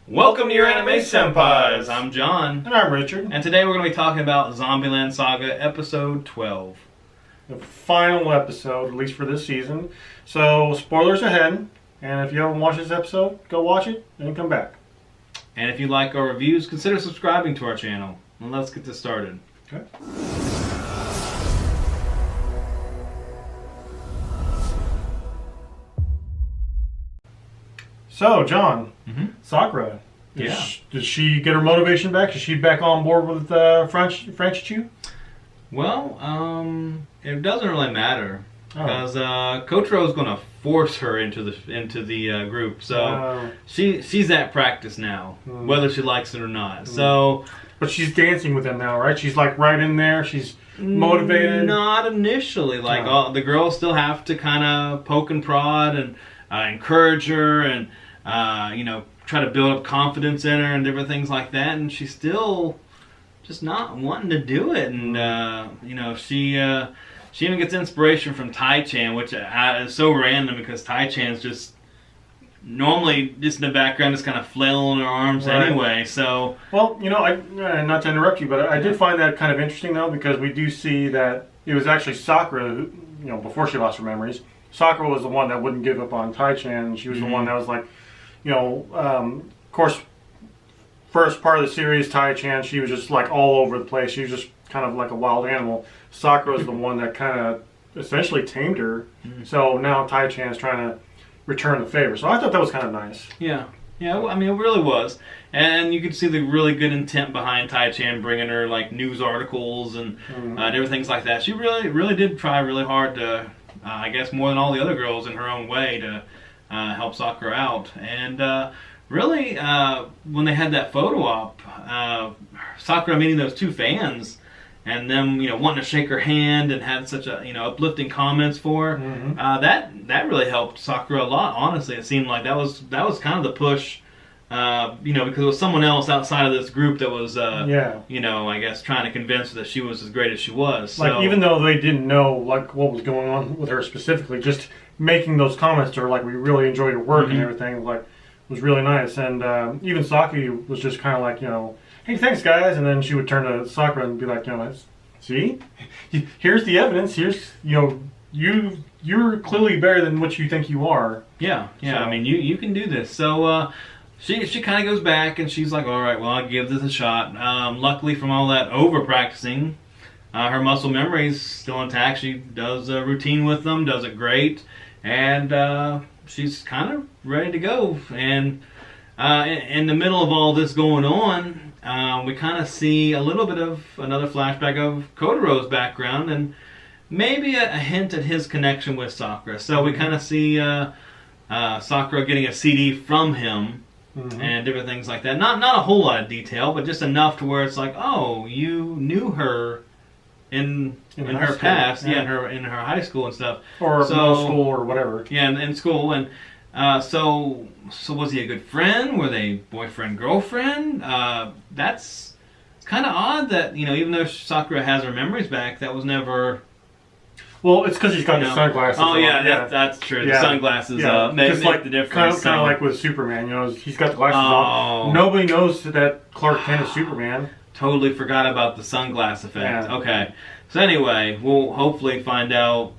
Welcome to Your Anime Senpais. I'm John. And I'm Richard. And today we're going to be talking about Zombieland Saga Episode 12. The final episode, at least for this season. So, spoilers ahead. And if you haven't watched this episode, go watch it and then come back. And if you like our reviews, consider subscribing to our channel. And let's get this started. Okay. So, John, Sakura, did she get her motivation back? Is she back on board with Franchichu? Well, it doesn't really matter because Kotaro is going to force her into the group. So she's at practice now, whether she likes it or not. So, but she's dancing with them now, right? She's like right in there. She's motivated. Not initially. Like the girls still have to kind of poke and prod and encourage her and try to build up confidence in her and different things like that. And she's still just not wanting to do it. And she even gets inspiration from Tai-chan, which is so random because Tai-chan's just normally just in the background, just kind of flailing her arms anyway. So, well, I not to interrupt you, but I did find that kind of interesting though, because we do see that it was actually Sakura who, before she lost her memories, Sakura was the one that wouldn't give up on Tai-chan, and she was the one that was like, of course, first part of the series, Tai-chan, she was just like all over the place. She was just kind of like a wild animal. Sakura was the one that kind of essentially tamed her. So now Tai-chan is trying to return the favor. So I thought that was kind of nice. Yeah, well, I mean, it really was. And you could see the really good intent behind Tai-chan bringing her like news articles and different things like that. She really did try really hard to, I guess more than all the other girls in her own way, to help Sakura out. And really, when they had that photo op, Sakura meeting those two fans and them, wanting to shake her hand and had such a, uplifting comments for her, that really helped Sakura a lot. Honestly, it seemed like that was kind of the push, because it was someone else outside of this group that was, I guess trying to convince her that she was as great as she was. Like, even though they didn't know like what was going on with her specifically, just making those comments to her, like, we really enjoy your work and everything, like, was really nice. And even Saki was just kind of like, hey, thanks guys, and then she would turn to Sakura and be like, see, here's the evidence. Here's, you're clearly better than what you think you are. Yeah. So, I mean, you can do this. So she kind of goes back and she's like, all right, well, I'll give this a shot. Luckily, from all that over practicing, her muscle memory is still intact. She does a routine with them, does it great, and she's kind of ready to go. And in the middle of all this going on, we kind of see a little bit of another flashback of Kotaro's background and maybe a hint at his connection with Sakura. So we kind of see Sakura getting a CD from him and different things like that. Not a whole lot of detail, but just enough to where it's like, oh, you knew her in her past, in her high school and stuff, or middle school or whatever. Yeah, in school. And so was he a good friend? Were they boyfriend girlfriend? It's kind of odd that even though Sakura has her memories back, that was never. Well, it's because he's got the sunglasses. Oh yeah, that's true. The sunglasses make the difference. Kind of like with Superman, he's got the glasses on. Nobody knows that Clark Kent is Superman. Totally forgot about the sunglass effect. Yeah. Okay, so anyway, we'll hopefully find out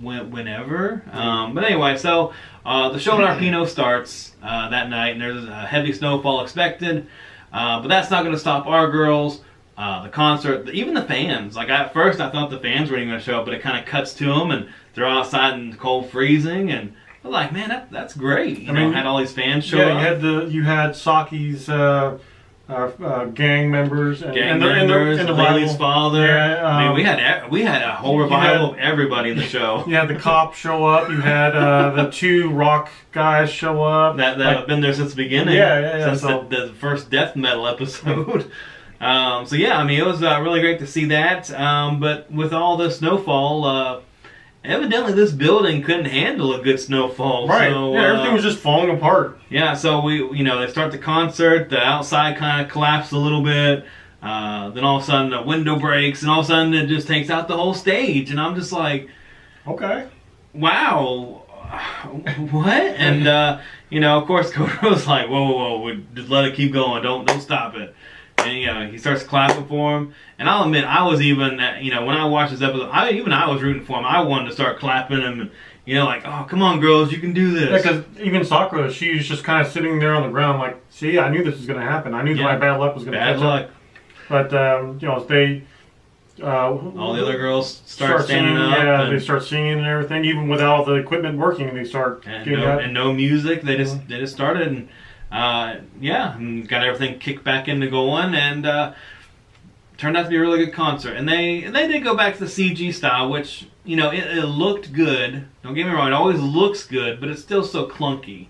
whenever. But anyway, so the show in Arpino starts that night, and there's a heavy snowfall expected. But that's not going to stop our girls. The concert, even the fans. Like, at first I thought the fans weren't even going to show up, but it kind of cuts to them, and they're outside in the cold freezing, and I'm like, man, that's great. You know, had all these fans show up. You had Saki's gang members and Lily's father. Yeah, I mean, we had a whole revival of everybody in the show. You had the cop show up. You had the two rock guys show up that have been there since the beginning. Since the first death metal episode. So yeah, I mean, it was really great to see that. But with all the snowfall, evidently this building couldn't handle a good snowfall. Right. So, everything was just falling apart. Yeah. So they start the concert. The outside kind of collapsed a little bit. Then all of a sudden the window breaks, and all of a sudden it just takes out the whole stage. And I'm just like, okay, wow. What? And of course, Kotaro's like, whoa, just let it keep going. Don't stop it. And, he starts clapping for him. And I'll admit, I was even, when I watched this episode, I was rooting for him. I wanted to start clapping him. Like, oh, come on, girls, you can do this. Because even Sakura, she's just kind of sitting there on the ground like, see, I knew this was going to happen. I knew that my bad luck was going to catch up. But, they... all the other girls start standing singing, up. Yeah, they start singing and everything. Even without the equipment working, they start getting up. And no music. They just started and and got everything kicked back into going, and turned out to be a really good concert. And they did go back to the CG style, which it looked good. Don't get me wrong; it always looks good, but it's still so clunky.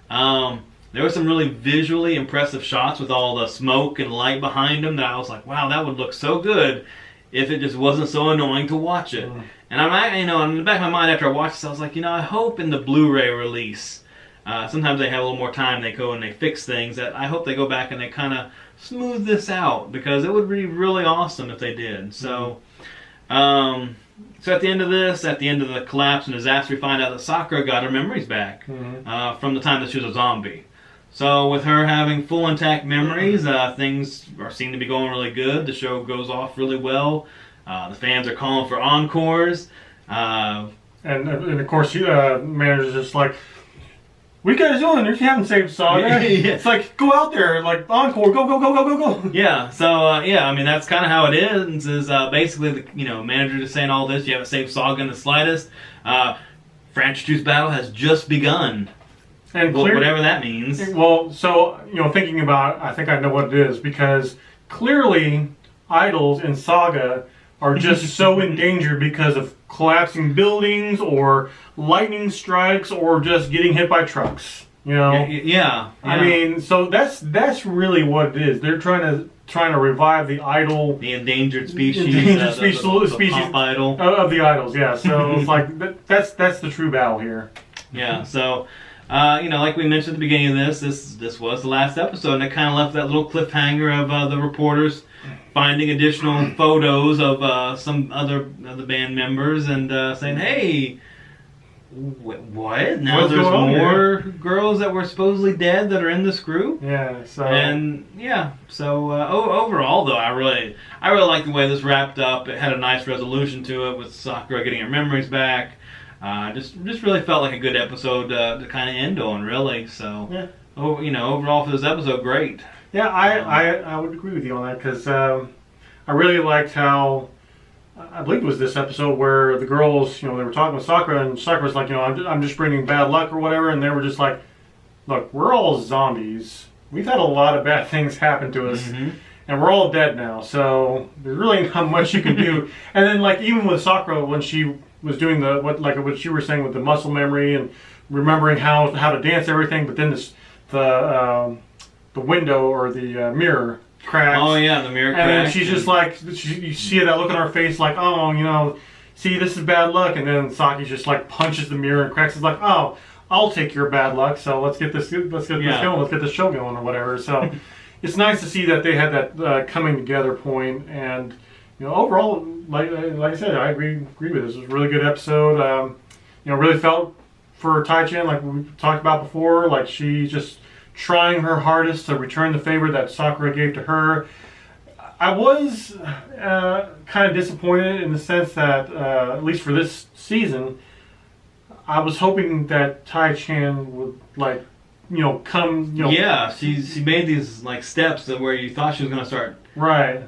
There were some really visually impressive shots with all the smoke and light behind them that I was like, wow, that would look so good if it just wasn't so annoying to watch it. And I'm, in the back of my mind after I watched this, I was like, I hope in the Blu-ray release, sometimes they have a little more time, they go and they fix things, that I hope they go back and they kind of smooth this out, because it would be really awesome if they did. So, so at the end of the collapse and disaster, we find out that Sakura got her memories back from the time that she was a zombie. So with her having full intact memories, things seem to be going really good. The show goes off really well. The fans are calling for encores. And of course, manager's just like, what are you guys doing? You haven't saved Saga. Yeah. It's like, go out there, like, encore, go. Yeah, so, that's kind of how it is basically, the manager just saying all this, you haven't saved Saga in the slightest. Franchise battle has just begun. And whatever that means. Well, so, thinking about, I think I know what it is, because clearly idols in Saga are just so in danger because of collapsing buildings or lightning strikes or just getting hit by trucks. Yeah. I mean, so that's really what it is. They're trying to revive the idol, the endangered species, the pop idol of the idols. Yeah. So it's like that's the true battle here. Yeah. So. Like we mentioned at the beginning of this was the last episode, and it kind of left that little cliffhanger of the reporters finding additional photos of some other band members and saying, "Hey, what? Now What's there's going on more here? Girls that were supposedly dead that are in this group." Yeah. So overall, though, I really like the way this wrapped up. It had a nice resolution to it with Sakura getting her memories back. Just really felt like a good episode to kind of end on, really. So, overall for this episode, great. Yeah, I would agree with you on that, because I really liked how, I believe it was this episode where the girls, they were talking with Sakura, and Sakura was like, I'm just bringing bad luck or whatever, and they were just like, look, we're all zombies. We've had a lot of bad things happen to us. And we're all dead now, so there's really not much you can do. And then, even with Sakura, when she was doing what you were saying with the muscle memory and remembering how to dance everything, but then the window or the mirror cracks. Oh yeah, the mirror cracks. And then she's just like, you see that look on her face, like, oh, see, this is bad luck. And then Saki's just like punches the mirror and cracks. It's like, oh, I'll take your bad luck. So let's get this going. Let's get this show going or whatever. So. It's nice to see that they had that coming together point, and overall, like I said, I agree with this. It was a really good episode. Really felt for Tai-Chan, like we talked about before, like she's just trying her hardest to return the favor that Sakura gave to her. I was kind of disappointed in the sense that, at least for this season, I was hoping that Tai-Chan would Yeah, she made these steps where you thought she was going to start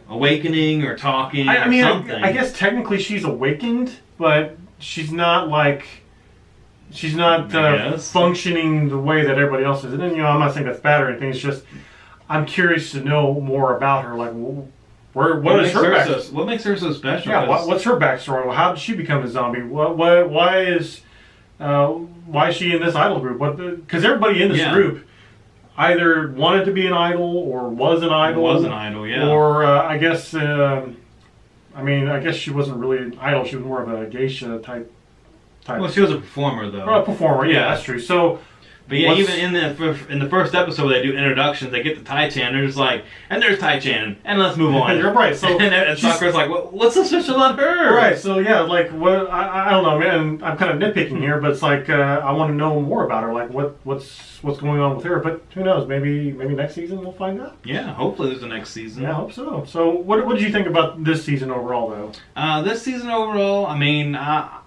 awakening or talking or something. I guess technically she's awakened, but she's not functioning the way that everybody else is. And then, I'm not saying that's bad or anything. It's just I'm curious to know more about her. Like, what is her backstory? What makes her so special? Yeah, what's her backstory? How did she become a zombie? Why is she in this idol group? Because everybody in this group either wanted to be an idol or was an idol. Yeah. Or I guess she wasn't really an idol. She was more of a geisha type. Well, she was a performer, though. Or a performer, yeah, that's true. So But yeah, even in the first episode, they do introductions. They get to Tai-chan. They're just like, and there's Tai-chan, and let's move on. You're right. So and Sakura's like, what's so special about her? Right. So yeah, like what I don't know, man. I'm kind of nitpicking here, but it's like I want to know more about her. Like what's going on with her? But who knows? Maybe next season we'll find out. Yeah, hopefully there's a next season. Yeah, I hope so. So what did you think about this season overall, though? This season overall, I mean, I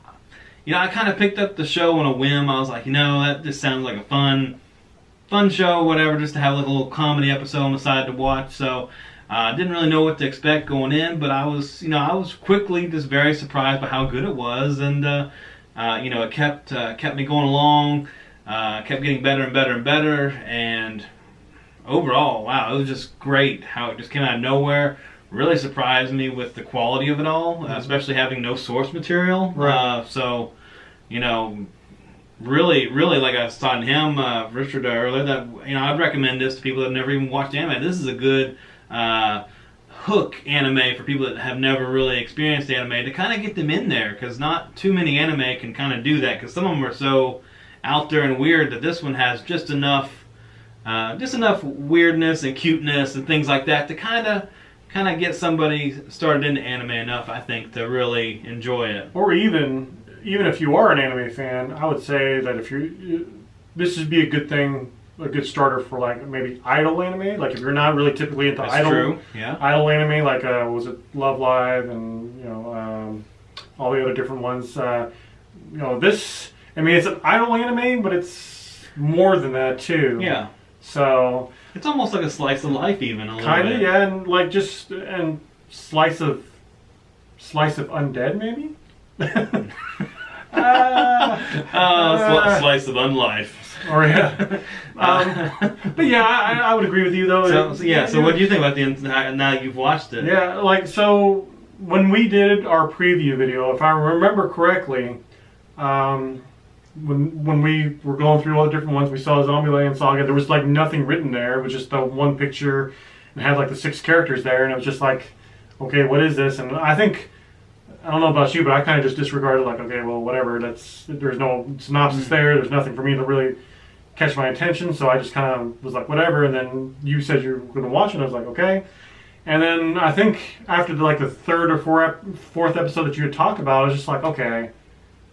kind of picked up the show on a whim. I was like, that just sounds like a fun show, whatever, just to have like a little comedy episode on the side to watch. So I didn't really know what to expect going in, but I was quickly just very surprised by how good it was, and it kept me going along, kept getting better and better and better, and overall, wow, it was just great how it just came out of nowhere. Really surprised me with the quality of it all, especially having no source material. Right. So, really, like I was telling him, Richard, earlier, that I'd recommend this to people that have never even watched anime. This is a good hook anime for people that have never really experienced anime to kind of get them in there, because not too many anime can kind of do that, because some of them are so out there and weird that this one has just enough weirdness and cuteness and things like that to kind of get somebody started into anime enough, I think, to really enjoy it. Or even if you are an anime fan, I would say that this would be a good thing, a good starter for like maybe idol anime. Like if you're not really typically into idol anime, like was it Love Live and all the other different ones. This, I mean, it's an idol anime, but it's more than that too. Yeah. So it's almost like a slice of life, even a little kind bit. of, yeah, and like slice of undead, maybe. Slice of unlife. Or yeah. But yeah, I would agree with you though. So what do you think about now that you've watched it? Yeah, like so when we did our preview video, if I remember correctly, when we were going through all the different ones, we saw Zombieland Saga. There was like nothing written there. It was just the one picture and had like the 6 characters there, and it was just like, okay, what is this? And I don't know about you, but I kind of just disregarded, like, okay, well, whatever. There's no synopsis there. There's nothing for me to really catch my attention. So I just kind of was like, whatever. And then you said you were going to watch it. And I was like, okay. And then I think after the third or fourth episode that you had talked about, I was just like, okay,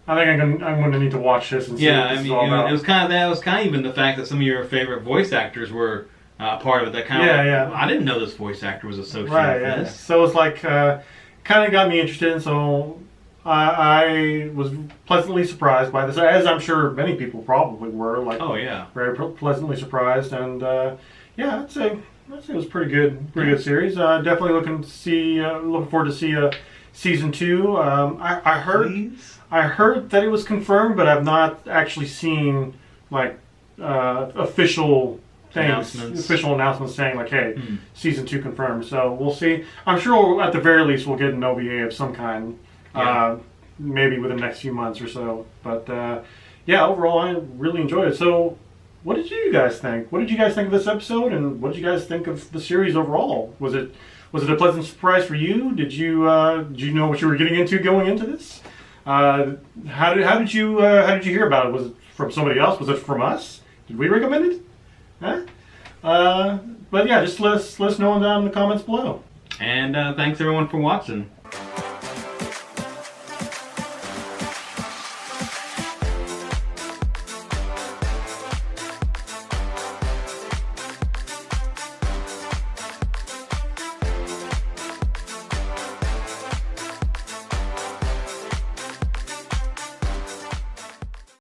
I think I'm going to need to watch this and see what this is all about. It was kind of that. It was kind of even the fact that some of your favorite voice actors were part of it. That kind of I didn't know this voice actor was associated with this. So it's like kind of got me interested, and so I was pleasantly surprised by this, as I'm sure many people probably were. Like, oh yeah, very pleasantly surprised, and I'd say it was pretty good series. Definitely looking forward to see season 2. I heard that it was confirmed, but I've not actually seen like official announcements saying like, hey, season 2 confirmed. So we'll see. I'm sure at the very least we'll get an OVA of some kind, maybe within the next few months or so. But overall I really enjoyed it. So what did you guys think? What did you guys think of this episode, and what did you guys think of the series overall? Was it a pleasant surprise for you? Did you know what you were getting into going into this? How did you hear about it? Was it from somebody else? Was it from us? Did we recommend it? But yeah, just let us know down in the comments below. And thanks everyone for watching.